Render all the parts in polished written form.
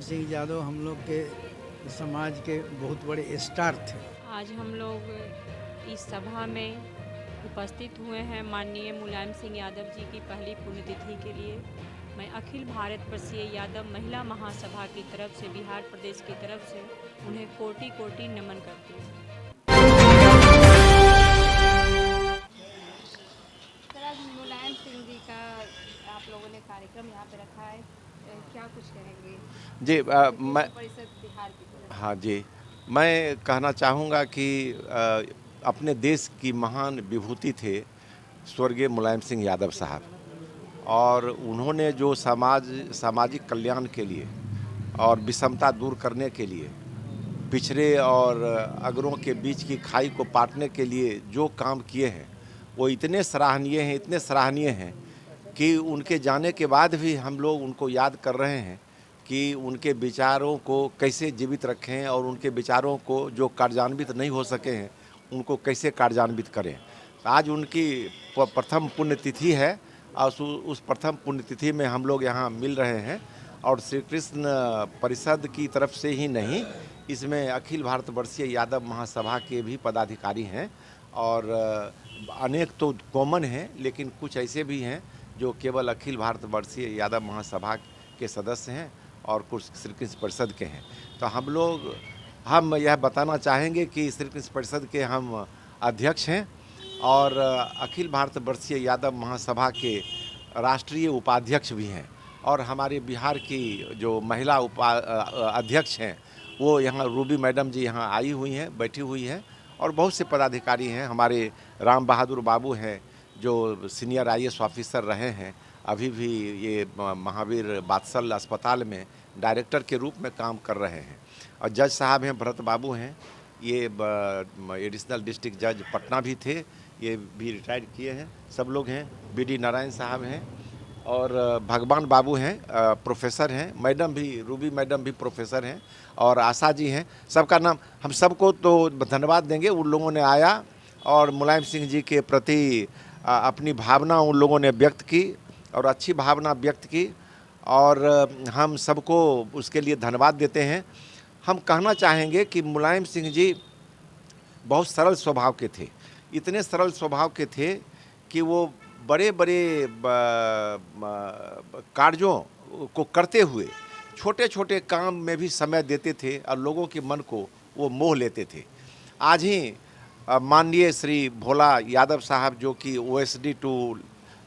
सिंह यादव हम लोग के समाज के बहुत बड़े स्टार थे। आज हम लोग इस सभा में उपस्थित हुए हैं माननीय मुलायम सिंह यादव जी की पहली पुण्यतिथि के लिए। मैं अखिल भारत वर्षीय यादव महिला महासभा की तरफ से, बिहार प्रदेश की तरफ से उन्हें कोटि कोटि नमन करती हूँ। मुलायम सिंह जी का आप लोगों ने कार्यक्रम यहाँ पे रखा है, क्या कुछ कहेंगे? जी मैं परिषद बिहार की तरफ। हाँ जी, मैं कहना चाहूँगा कि अपने देश की महान विभूति थे स्वर्गीय मुलायम सिंह यादव साहब, और उन्होंने जो सामाजिक कल्याण के लिए और विषमता दूर करने के लिए, पिछड़े और अगरों के बीच की खाई को पाटने के लिए जो काम किए हैं वो इतने सराहनीय हैं कि उनके जाने के बाद भी हम लोग उनको याद कर रहे हैं कि उनके विचारों को कैसे जीवित रखें और उनके विचारों को जो कार्यान्वित नहीं हो सके हैं उनको कैसे कार्यान्वित करें। आज उनकी प्रथम पुण्यतिथि है और उस प्रथम पुण्यतिथि में हम लोग यहाँ मिल रहे हैं, और श्री कृष्ण परिषद की तरफ से ही नहीं, इसमें अखिल भारतवर्षीय यादव महासभा के भी पदाधिकारी हैं, और अनेक तो कॉमन हैं लेकिन कुछ ऐसे भी हैं जो केवल अखिल भारतवर्षीय यादव महासभा के सदस्य हैं और कुछ श्री कृष्ण परिषद के हैं। तो हम यह बताना चाहेंगे कि श्री कृष्ण परिषद के हम अध्यक्ष हैं और अखिल भारतवर्षीय यादव महासभा के राष्ट्रीय उपाध्यक्ष भी हैं, और हमारे बिहार की जो महिला अध्यक्ष हैं वो यहाँ रूबी मैडम जी यहाँ आई हुई हैं, बैठी हुई हैं, और बहुत से पदाधिकारी हैं। हमारे राम बहादुर बाबू हैं जो सीनियर IAS ऑफिसर रहे हैं, अभी भी ये महावीर बात्सल अस्पताल में डायरेक्टर के रूप में काम कर रहे हैं, और जज साहब हैं भरत बाबू हैं, ये एडिशनल डिस्ट्रिक्ट जज पटना भी थे, ये भी रिटायर्ड किए हैं। सब लोग हैं, BD नारायण साहब हैं, और भगवान बाबू हैं, प्रोफेसर हैं, मैडम भी रूबी मैडम भी प्रोफेसर हैं, और आशा जी हैं। सबका नाम हम सबको तो धन्यवाद देंगे। उन लोगों ने आया और मुलायम सिंह जी के प्रति अपनी भावना उन लोगों ने व्यक्त की, और अच्छी भावना व्यक्त की, और हम सबको उसके लिए धन्यवाद देते हैं। हम कहना चाहेंगे कि मुलायम सिंह जी बहुत सरल स्वभाव के थे, इतने सरल स्वभाव के थे कि वो बड़े बड़े कार्यों को करते हुए छोटे छोटे काम में भी समय देते थे और लोगों के मन को वो मोह लेते थे। आज ही माननीय श्री भोला यादव साहब जो कि OSD टू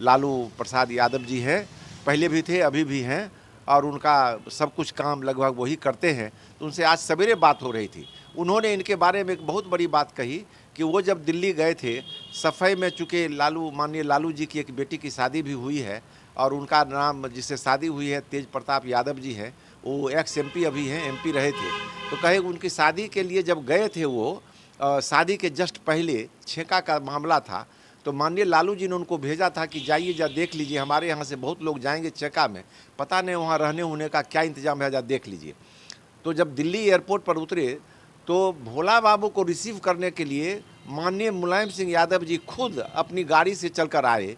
लालू प्रसाद यादव जी हैं, पहले भी थे अभी भी हैं, और उनका सब कुछ काम लगभग वही करते हैं। तो उनसे आज सवेरे बात हो रही थी, उन्होंने इनके बारे में एक बहुत बड़ी बात कही कि वो जब दिल्ली गए थे सफाई में, चूँकि माननीय लालू जी की एक बेटी की शादी भी हुई है, और उनका नाम जिससे शादी हुई है तेज प्रताप यादव जी है, वो ex-MP अभी हैं, MP रहे थे। तो कहे उनकी शादी के लिए जब गए थे वो शादी के जस्ट पहले छेका का मामला था, तो माननीय लालू जी ने उनको भेजा था कि जाइए जा देख लीजिए, हमारे यहाँ से बहुत लोग जाएंगे छेका में, पता नहीं वहाँ रहने होने का क्या इंतजाम है, जा देख लीजिए। तो जब दिल्ली एयरपोर्ट पर उतरे तो भोला बाबू को रिसीव करने के लिए माननीय मुलायम सिंह यादव जी खुद अपनी गाड़ी से चलकर आए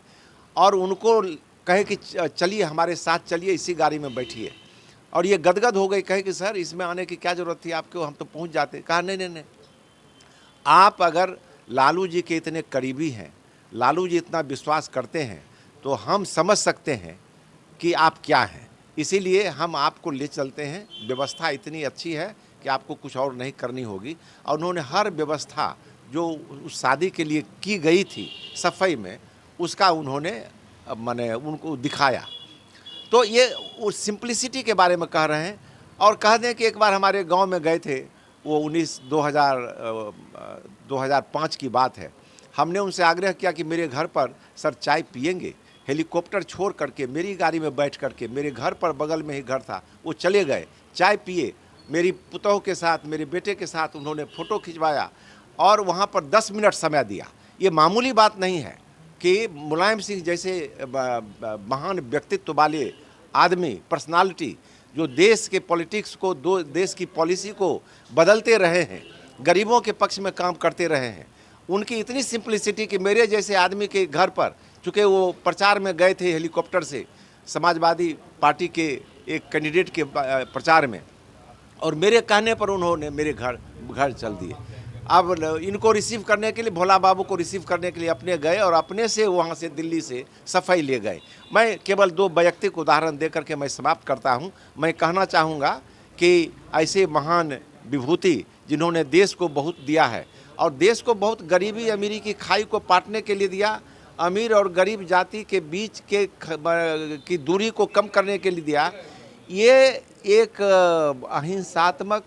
और उनको कहे कि चलिए हमारे साथ चलिए, इसी गाड़ी में बैठिए। और ये गदगद हो गई, कहे कि सर इसमें आने की क्या ज़रूरत थी आपको, हम तो पहुंच जाते। कहा नहीं, आप अगर लालू जी के इतने करीबी हैं, लालू जी इतना विश्वास करते हैं, तो हम समझ सकते हैं कि आप क्या हैं, इसीलिए हम आपको ले चलते हैं। व्यवस्था इतनी अच्छी है कि आपको कुछ और नहीं करनी होगी। और उन्होंने हर व्यवस्था जो उस शादी के लिए की गई थी सफाई में, उसका उन्होंने माने उनको दिखाया। तो ये उस सिंप्लिसिटी के बारे में कह रहे हैं। और कह दें कि एक बार हमारे गांव में गए थे, वो 2005 की बात है। हमने उनसे आग्रह किया कि मेरे घर पर सर चाय पिएंगे, हेलीकॉप्टर छोड़ करके मेरी गाड़ी में बैठ करके, मेरे घर पर बगल में ही घर था, वो चले गए, चाय पिए, मेरी पुतोह के साथ, मेरे बेटे के साथ उन्होंने फ़ोटो खिंचवाया और वहाँ पर 10 मिनट समय दिया। ये मामूली बात नहीं है कि मुलायम सिंह जैसे महान व्यक्तित्व वाले आदमी, पर्सनालिटी, जो देश के पॉलिटिक्स को, देश की पॉलिसी को बदलते रहे हैं, गरीबों के पक्ष में काम करते रहे हैं, उनकी इतनी सिंप्लिसिटी कि मेरे जैसे आदमी के घर पर, चूँकि वो प्रचार में गए थे हेलीकॉप्टर से, समाजवादी पार्टी के एक कैंडिडेट के प्रचार में, और मेरे कहने पर उन्होंने मेरे घर चल दिए। अब इनको रिसीव करने के लिए, भोला बाबू को रिसीव करने के लिए अपने गए और अपने से वहाँ से दिल्ली से सफाई ले गए। मैं केवल 2 वैयक्तिक उदाहरण दे करके मैं समाप्त करता हूँ। मैं कहना चाहूँगा कि ऐसे महान विभूति जिन्होंने देश को बहुत दिया है, और देश को बहुत गरीबी अमीरी की खाई को पाटने के लिए दिया, अमीर और गरीब जाति के बीच की दूरी को कम करने के लिए दिया। ये एक अहिंसात्मक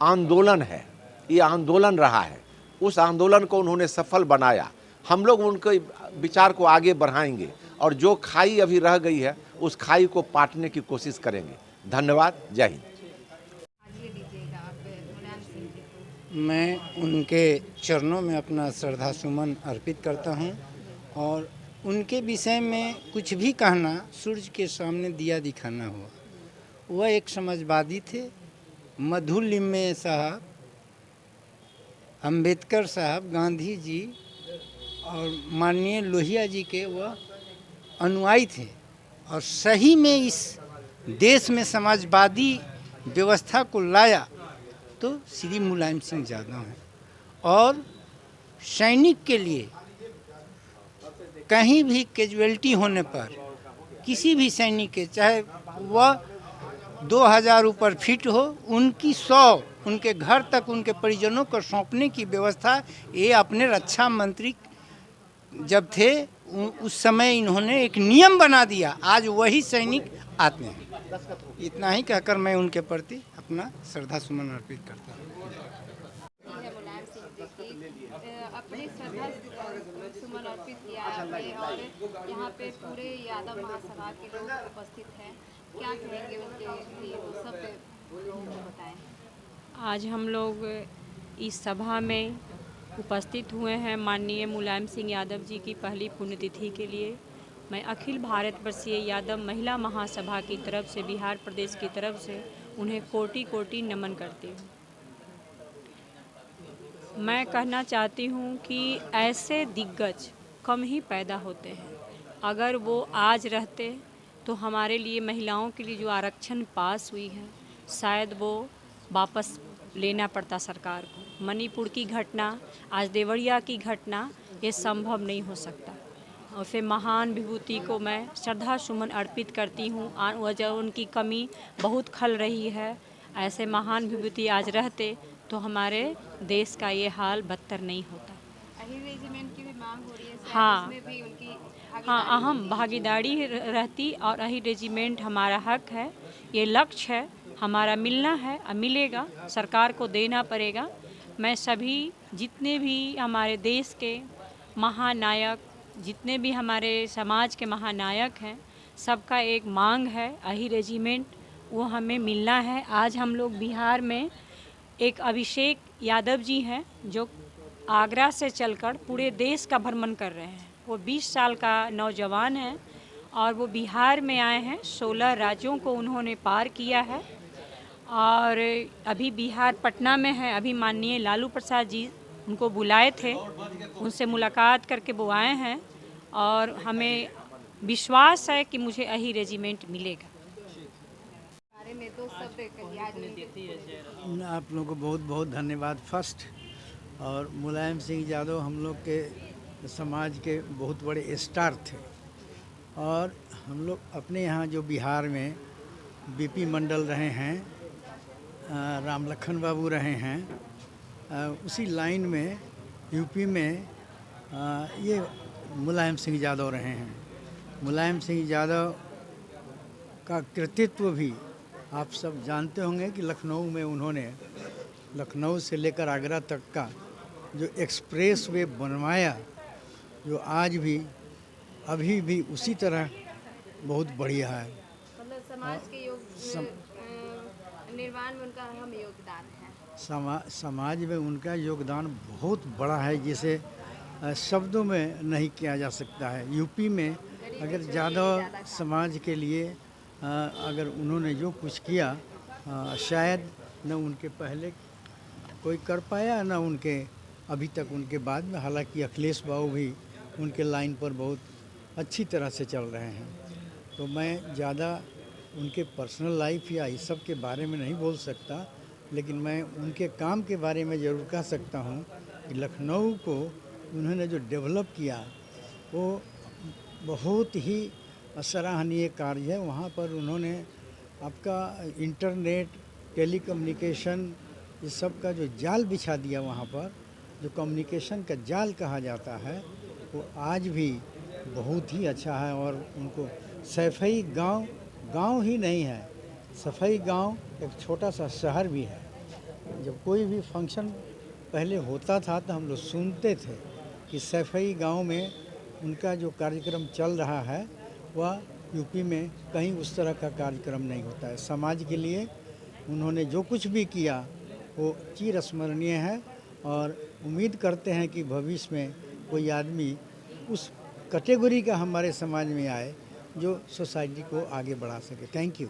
आंदोलन है, ये आंदोलन रहा है। उस आंदोलन को उन्होंने सफल बनाया। हम लोग उनके विचार को आगे बढ़ाएंगे और जो खाई अभी रह गई है उस खाई को पाटने की कोशिश करेंगे। धन्यवाद। जय हिंद। आगे दीजिएगा आप मुलायम सिंह जी को। मैं उनके चरणों में अपना श्रद्धा सुमन अर्पित करता हूं और उनके विषय में कुछ भी कहना सूर्य के सामने दिया दिखाना हुआ। वह एक समाजवादी थे। मधुलिम्य साहब, अंबेडकर साहब, गांधी जी और माननीय लोहिया जी के वह अनुयायी थे और सही में इस देश में समाजवादी व्यवस्था को लाया तो श्री मुलायम सिंह यादव हैं। और सैनिक के लिए कहीं भी कैजुअलिटी होने पर किसी भी सैनिक के, चाहे वह 2000 ऊपर फिट हो, उनकी 100 उनके घर तक उनके परिजनों को सौंपने की व्यवस्था ये अपने रक्षा मंत्री जब थे उस समय इन्होंने एक नियम बना दिया। आज वही सैनिक आते हैं। इतना ही कहकर मैं उनके प्रति अपना श्रद्धा सुमन अर्पित करता हूँ। है मुलायम सिंह जी की अपने श्रद्धा सुमन अर्पित किया आपने और यहाँ पे पूरे यादव महासभा के लोग उपस्थित हैं। क्या कहेंगे उनके लिए, वो सब बताएं। आज हम लोग इस सभा में उपस्थित हुए हैं माननीय मुलायम सिंह यादव जी की पहली पुण्यतिथि के लिए। मैं अखिल भारत वर्षीय यादव महिला महासभा की तरफ से, बिहार प्रदेश की तरफ से उन्हें कोटि कोटि नमन करती हूँ। मैं कहना चाहती हूँ कि ऐसे दिग्गज कम ही पैदा होते हैं। अगर वो आज रहते तो हमारे लिए, महिलाओं के लिए जो आरक्षण पास हुई है, शायद वो वापस लेना पड़ता सरकार को। मणिपुर की घटना, आज देवरिया की घटना, ये संभव नहीं हो सकता। और फिर महान विभूति को मैं श्रद्धा सुमन अर्पित करती हूँ। वजह उनकी कमी बहुत खल रही है। ऐसे महान विभूति आज रहते तो हमारे देश का ये हाल बदतर नहीं होता। अहिर रेजिमेंट की भी मांग हो रही है। हाँ, उसमें भी उनकी अहम भागीदारी रहती और अहिर रेजिमेंट हमारा हक है, ये लक्ष्य है हमारा, मिलना है और मिलेगा, सरकार को देना पड़ेगा। मैं सभी जितने भी हमारे देश के महानायक, जितने भी हमारे समाज के महानायक हैं, सबका एक मांग है अहिर रेजिमेंट, वो हमें मिलना है। आज हम लोग बिहार में एक अभिषेक यादव जी हैं जो आगरा से चलकर पूरे देश का भ्रमण कर रहे हैं। वो 20 साल का नौजवान है और वो बिहार में आए हैं। 16 राज्यों को उन्होंने पार किया है और अभी बिहार पटना में है। अभी माननीय लालू प्रसाद जी उनको बुलाए थे, उनसे मुलाकात करके वो आए हैं और हमें विश्वास है कि मुझे अहिर रेजिमेंट मिलेगा। बारे में दो शब्द कहिए आज। आप लोगों को बहुत बहुत धन्यवाद फर्स्ट। और मुलायम सिंह यादव हम लोग के समाज के बहुत बड़े स्टार थे और हम लोग अपने यहाँ जो बिहार में बीपी मंडल रहे हैं, राम लखन बाबू रहे हैं, उसी लाइन में यूपी में ये मुलायम सिंह यादव रहे हैं। मुलायम सिंह यादव का कृतित्व भी आप सब जानते होंगे कि लखनऊ में उन्होंने लखनऊ से लेकर आगरा तक का जो एक्सप्रेस वे बनवाया, जो आज भी अभी भी उसी तरह बहुत बढ़िया है। मतलब समाज के निर्माण में उनका अहम योगदान है। समाज में उनका योगदान बहुत बड़ा है, जिसे शब्दों में नहीं किया जा सकता है। यूपी में अगर यादव समाज के लिए अगर उन्होंने जो कुछ किया, शायद न उनके पहले कोई कर पाया, न उनके अभी तक उनके बाद में। हालांकि अखिलेश बाबू भी उनके लाइन पर बहुत अच्छी तरह से चल रहे हैं। तो मैं ज़्यादा उनके पर्सनल लाइफ या इस सब के बारे में नहीं बोल सकता, लेकिन मैं उनके काम के बारे में ज़रूर कह सकता हूँ कि लखनऊ को उन्होंने जो डेवलप किया वो बहुत ही सराहनीय कार्य है। वहाँ पर उन्होंने आपका इंटरनेट, टेलीकम्युनिकेशन, इस सब का जो जाल बिछा दिया, वहाँ पर जो कम्युनिकेशन का जाल कहा जाता है वो आज भी बहुत ही अच्छा है। और उनको सैफई गांव ही नहीं है, सफाई गांव एक छोटा सा शहर भी है। जब कोई भी फंक्शन पहले होता था तो हम लोग सुनते थे कि सैफई गांव में उनका जो कार्यक्रम चल रहा है वह यूपी में कहीं उस तरह का कार्यक्रम नहीं होता है। समाज के लिए उन्होंने जो कुछ भी किया वो चिरस्मरणीय है और उम्मीद करते हैं कि भविष्य में कोई आदमी उस कैटेगरी का हमारे समाज में आए जो सोसाइटी को आगे बढ़ा सके। Thank you.